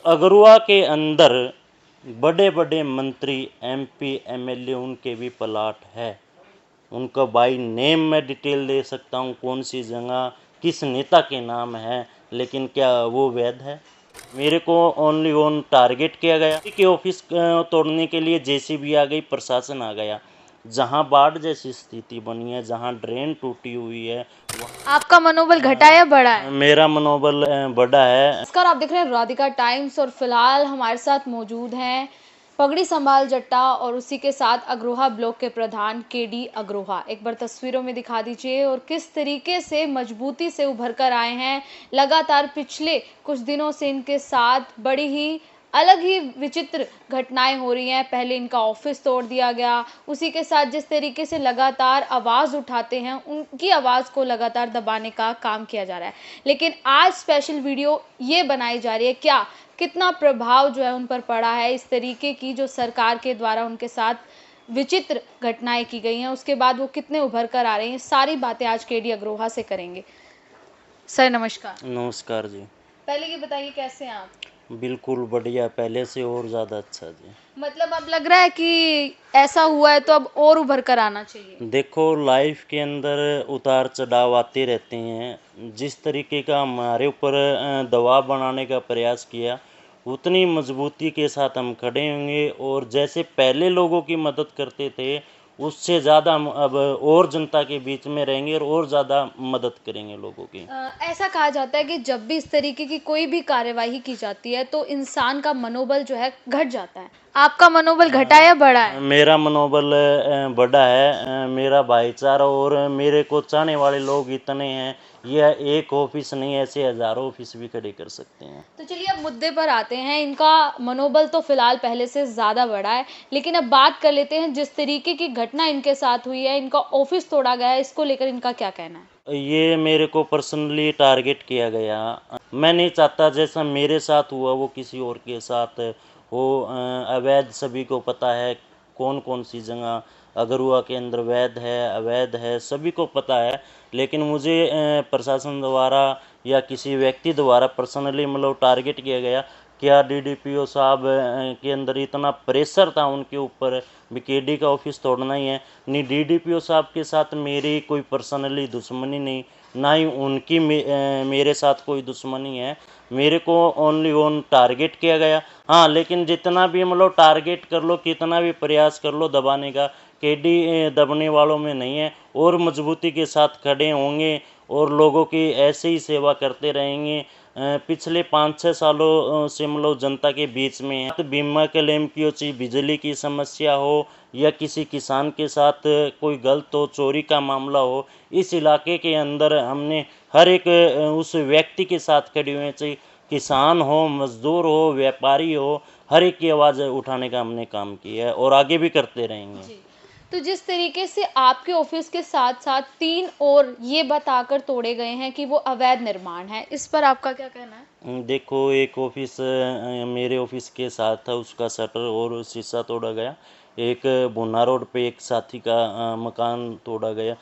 अगरुआ के अंदर बड़े बड़े मंत्री, एमपी, एमएलए उनके भी प्लाट है। उनका बाई नेम मैं डिटेल दे सकता हूँ, कौन सी जगह किस नेता के नाम है, लेकिन क्या वो वैध है? मेरे को ओनली ऑन टारगेट किया गया कि ऑफिस तोड़ने के लिए जेसीबी आ गई, प्रशासन आ गया। जहां बाढ़ जैसी स्थिति बनी है, जहां ड्रेन टूटी हुई है, आपका मनोबल घटा या बढ़ा है? मेरा मनोबल बढ़ा है। नमस्कार, आप देख रहे हैं राधिका टाइम्स और फिलहाल हमारे साथ मौजूद हैं पगड़ी संभाल जट्टा और उसी के साथ अग्रोहा ब्लॉक के प्रधान केडी अग्रोहा। एक बार तस्वीरों में दिखा दीजिए और किस तरीके से मजबूती से उभर कर आए हैं। लगातार पिछले कुछ दिनों से इनके साथ बड़ी ही अलग ही विचित्र घटनाएं हो रही हैं। पहले इनका ऑफिस तोड़ दिया गया, उसी के साथ जिस तरीके से लगातार आवाज़ उठाते हैं, उनकी आवाज़ को लगातार दबाने का काम किया जा रहा है। लेकिन आज स्पेशल वीडियो ये बनाई जा रही है, क्या कितना प्रभाव जो है उन पर पड़ा है, इस तरीके की जो सरकार के द्वारा उनके साथ विचित्र घटनाएं की गई हैं, उसके बाद वो कितने उभर कर आ रहे हैं, सारी बातें आज केडी अग्रोहा से करेंगे। सर नमस्कार। नमस्कार जी। पहले ये बताइए कैसे हैं आप? बिल्कुल बढ़िया, पहले से और ज़्यादा अच्छा जी। मतलब अब लग रहा है कि ऐसा हुआ है तो अब और उभर कर आना चाहिए। देखो, लाइफ के अंदर उतार चढ़ाव आते रहते हैं। जिस तरीके का हमारे ऊपर दबाव बनाने का प्रयास किया, उतनी मजबूती के साथ हम खड़े होंगे और जैसे पहले लोगों की मदद करते थे, उससे ज़्यादा हम अब और जनता के बीच में रहेंगे और ज़्यादा मदद करेंगे लोगों की। ऐसा कहा जाता है कि जब भी इस तरीके की कोई भी कार्यवाही की जाती है तो इंसान का मनोबल जो है घट जाता है। आपका मनोबल घटा या बढ़ा है? मेरा मनोबल बढ़ा है। मेरा भाईचारा और मेरे को चाहने वाले लोग इतने हैं, यह एक ऑफिस नहीं, ऐसे हज़ारों ऑफिस भी खड़े कर सकते हैं। तो चलिए अब मुद्दे पर आते हैं। इनका मनोबल तो फिलहाल पहले से ज़्यादा बढ़ा है, लेकिन अब बात कर लेते हैं जिस तरीके की घटना इनके साथ हुई है, इनका ऑफिस तोड़ा गया है, इसको लेकर इनका क्या कहना है? ये मेरे को पर्सनली टारगेट किया गया। मैं नहीं चाहता जैसा मेरे साथ हुआ वो किसी और के साथ हो। अवैध सभी को पता है, कौन कौन सी जगह अगरुआ के अंदर वैध है, अवैध है, सभी को पता है। लेकिन मुझे प्रशासन द्वारा या किसी व्यक्ति द्वारा पर्सनली मतलब टारगेट किया गया। क्या डीडीपीओ साहब के अंदर इतना प्रेशर था उनके ऊपर भी केडी का ऑफिस तोड़ना ही है। नहीं, डीडीपीओ साहब के साथ मेरी कोई पर्सनली दुश्मनी नहीं, ना ही उनकी मेरे साथ कोई दुश्मनी है। मेरे को ओनली ऑन टारगेट किया गया। हाँ, लेकिन जितना भी मतलब टारगेट कर लो, कितना भी प्रयास कर लो दबाने का, केडी दबने वालों में नहीं है और मजबूती के साथ खड़े होंगे और लोगों की ऐसे ही सेवा करते रहेंगे। पिछले 5-6 सालों से मतलब जनता के बीच में है। तो बीमा क्लेम की हो, चाहे बिजली की समस्या हो या किसी किसान के साथ कोई गलत हो, चोरी का मामला हो, इस इलाके के अंदर हमने हर एक उस व्यक्ति के साथ खड़े हुए हैं, चाहे किसान हो, मजदूर हो, व्यापारी हो, हर एक की आवाज़ उठाने का हमने काम किया है और आगे भी करते रहेंगे। जी। तो जिस तरीके से आपके ऑफिस के साथ साथ 3 और ये बताकर तोड़े गए हैं कि वो अवैध निर्माण है, इस पर आपका क्या कहना है? देखो, एक ऑफिस मेरे ऑफिस के साथ था, उसका शटर और शीशा तोड़ा गया। एक भुना रोड पे एक साथी का मकान तोड़ा गया।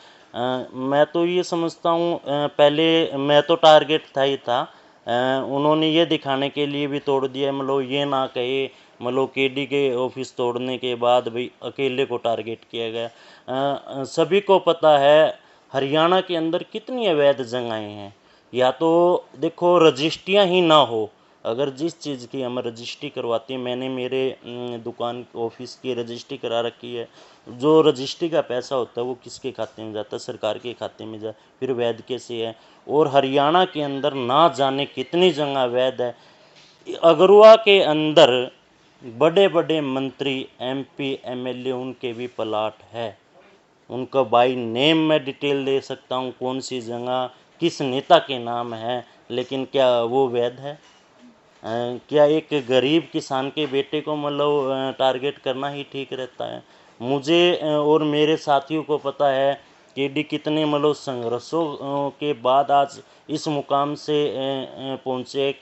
मैं तो ये समझता हूँ, पहले मैं तो टारगेट था ही था। उन्होंने ये दिखाने के लिए भी तोड़ दिया, मतलब ये ना कहे मतलब केडी के ऑफिस तोड़ने के बाद भाई अकेले को टारगेट किया गया। सभी को पता है हरियाणा के अंदर कितनी अवैध जगहें हैं। या तो देखो रजिस्ट्रियाँ ही ना हो, अगर जिस चीज़ की हम रजिस्ट्री करवाते हैं, मैंने मेरे दुकान ऑफिस की रजिस्ट्री करा रखी है। जो रजिस्ट्री का पैसा होता है वो किसके खाते में जाता है? सरकार के खाते में जाए, फिर वैध कैसे है? और हरियाणा के अंदर ना जाने कितनी जगह वैध है। अगरुआ के अंदर बड़े बड़े मंत्री, एमपी, एमएलए उनके भी प्लाट है। उनका बाई नेम मैं डिटेल दे सकता हूँ, कौन सी जगह किस नेता के नाम है, लेकिन क्या वो वैध है? क्या एक गरीब किसान के बेटे को मतलब टारगेट करना ही ठीक रहता है? मुझे और मेरे साथियों को पता है केडी कितने मतलब संघर्षों के बाद आज इस मुकाम से पहुँचे।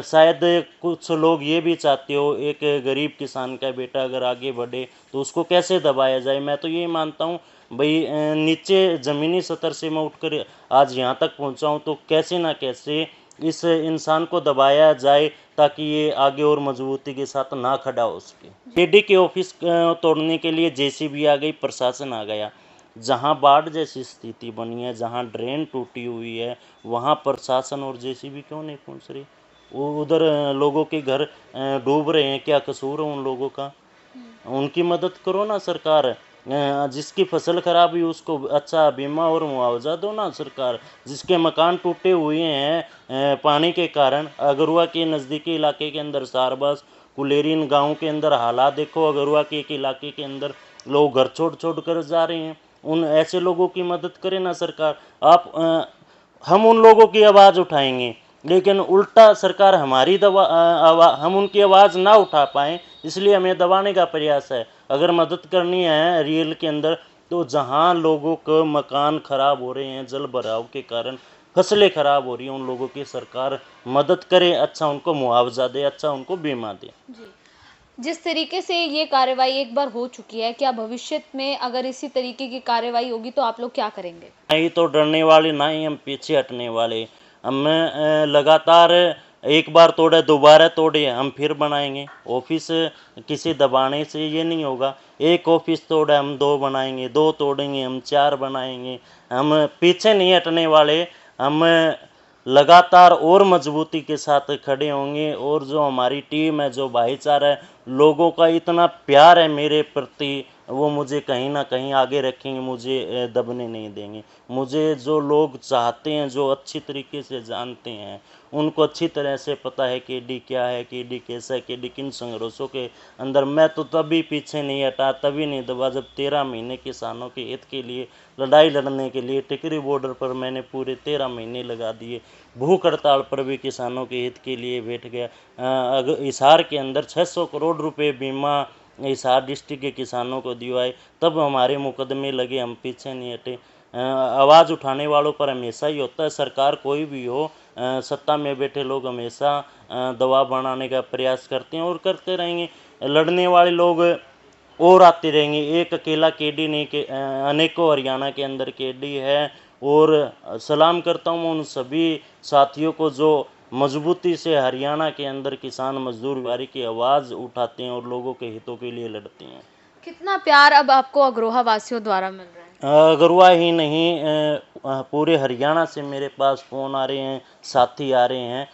शायद कुछ लोग ये भी चाहते हो एक गरीब किसान का बेटा अगर आगे बढ़े तो उसको कैसे दबाया जाए। मैं तो ये मानता हूँ भाई नीचे ज़मीनी स्तर से मैं उठकर आज यहाँ तक पहुँचा हूँ, तो कैसे ना कैसे इस इंसान को दबाया जाए ताकि ये आगे और मजबूती के साथ ना खड़ा हो सके। केडी के ऑफिस तोड़ने के लिए जेसीबी आ गई, प्रशासन आ गया। जहाँ बाढ़ जैसी स्थिति बनी है, जहाँ ड्रेन टूटी हुई है, वहाँ प्रशासन और जेसीबी क्यों नहीं पहुँच रही? वो उधर लोगों के घर डूब रहे हैं, क्या कसूर है उन लोगों का? उनकी मदद करो ना सरकार। जिसकी फसल खराब हुई उसको अच्छा बीमा और मुआवजा दो ना सरकार। जिसके मकान टूटे हुए हैं पानी के कारण, अगरुआ के नज़दीकी इलाके के अंदर सारबस कुलेरिन गांव के अंदर हालात देखो। अगरुआ के एक इलाके के अंदर लोग घर छोड़ छोड़ कर जा रहे हैं। उन ऐसे लोगों की मदद करे ना सरकार। आप हम उन लोगों की आवाज़ उठाएंगे, लेकिन उल्टा सरकार हमारी हम उनकी आवाज़ ना उठा पाएँ, इसलिए हमें दबाने का प्रयास है। अगर मदद करनी है रियल के अंदर, तो जहाँ लोगों के मकान खराब हो रहे हैं जल भराव के कारण, फसलें खराब हो रही हैं, उन लोगों की सरकार मदद करे, अच्छा उनको मुआवजा दे, अच्छा उनको बीमा दे। जी। जिस तरीके से ये कार्रवाई एक बार हो चुकी है, क्या भविष्य में अगर इसी तरीके की कार्रवाई होगी तो आप लोग क्या करेंगे? ना ही तो डरने वाले, ना ही हम पीछे हटने वाले। हम लगातार एक बार तोड़े, दोबारा तोड़े, हम फिर बनाएंगे ऑफिस। किसी दबाने से ये नहीं होगा। एक ऑफिस तोड़े हम 2 बनाएंगे, 2 तोड़ेंगे हम 4 बनाएंगे। हम पीछे नहीं हटने वाले। हम लगातार और मजबूती के साथ खड़े होंगे, और जो हमारी टीम है, जो भाईचारा है, लोगों का इतना प्यार है मेरे प्रति, वो मुझे कहीं ना कहीं आगे रखेंगे, मुझे दबने नहीं देंगे। मुझे जो लोग चाहते हैं, जो अच्छी तरीके से जानते हैं, उनको अच्छी तरह से पता है केडी क्या है, केडी कैसा है, केडी किन संघर्षों के अंदर। मैं तो तभी पीछे नहीं हटा, तभी नहीं दबा, जब 13 महीने किसानों के हित के लिए लड़ाई लड़ने के लिए टिकरी बॉर्डर पर मैंने पूरे 13 महीने लगा दिए। भूख हड़ताल पर भी किसानों के हित के लिए बैठ गया। हिसार के अंदर 600 करोड़ रुपए बीमा हिसार डिस्ट्रिक्ट के किसानों को दिवाए, तब हमारे मुकदमे लगे, हम पीछे नहीं हटे। आवाज़ उठाने वालों पर हमेशा ही होता है, सरकार कोई भी हो, सत्ता में बैठे लोग हमेशा दबाव बनाने का प्रयास करते हैं और करते रहेंगे। लड़ने वाले लोग और आते रहेंगे। एक अकेला केडी नहीं, के अनेकों हरियाणा के अंदर केडी है। और सलाम करता हूँ उन सभी साथियों को जो मजबूती से हरियाणा के अंदर किसान मजदूर भाई की आवाज़ उठाते हैं और लोगों के हितों के लिए लड़ते हैं। कितना प्यार अब आपको अग्रोहा वासियों द्वारा मिल रहा है? गरुआ ही नहीं, पूरे हरियाणा से मेरे पास फ़ोन आ रहे हैं, साथी आ रहे हैं।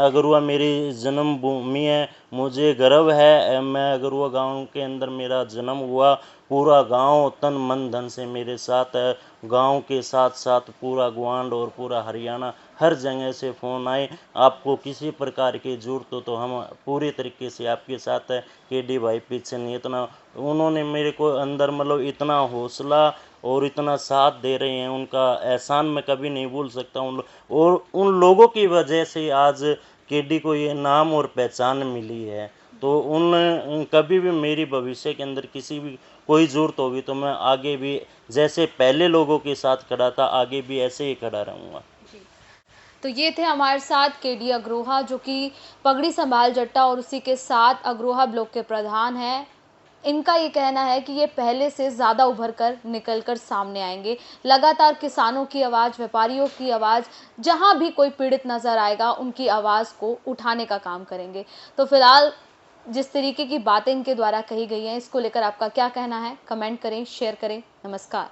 अगरुआ मेरी जन्मभूमि है, मुझे गर्व है। मैं अगरुआ गांव के अंदर मेरा जन्म हुआ। पूरा गांव तन मन धन से मेरे साथ है। गांव के साथ साथ पूरा ग्वांड और पूरा हरियाणा, हर जगह से फ़ोन आए। आपको किसी प्रकार की ज़रूरत हो तो हम पूरी तरीके से आपके साथ है, केडी भाई पीछे नहीं। इतना उन्होंने मेरे को अंदर मतलब इतना हौसला और इतना साथ दे रहे हैं, उनका एहसान मैं कभी नहीं भूल सकता। और उन लोगों की वजह से आज केडी को ये नाम और पहचान मिली है। तो कभी भी मेरी भविष्य के अंदर किसी भी कोई ज़रूरत होगी तो मैं आगे भी जैसे पहले लोगों के साथ खड़ा था, आगे भी ऐसे ही खड़ा रहूँगा। जी। तो ये थे हमारे साथ केडी अग्रोहा, जो कि पगड़ी संभाल जट्टा और उसी के साथ अग्रोहा ब्लॉक के प्रधान हैं। इनका ये कहना है कि ये पहले से ज़्यादा उभर कर निकल कर सामने आएंगे। लगातार किसानों की आवाज़, व्यापारियों की आवाज़, जहाँ भी कोई पीड़ित नज़र आएगा उनकी आवाज़ को उठाने का काम करेंगे। तो फिलहाल जिस तरीके की बातें इनके द्वारा कही गई हैं, इसको लेकर आपका क्या कहना है? कमेंट करें, शेयर करें। नमस्कार।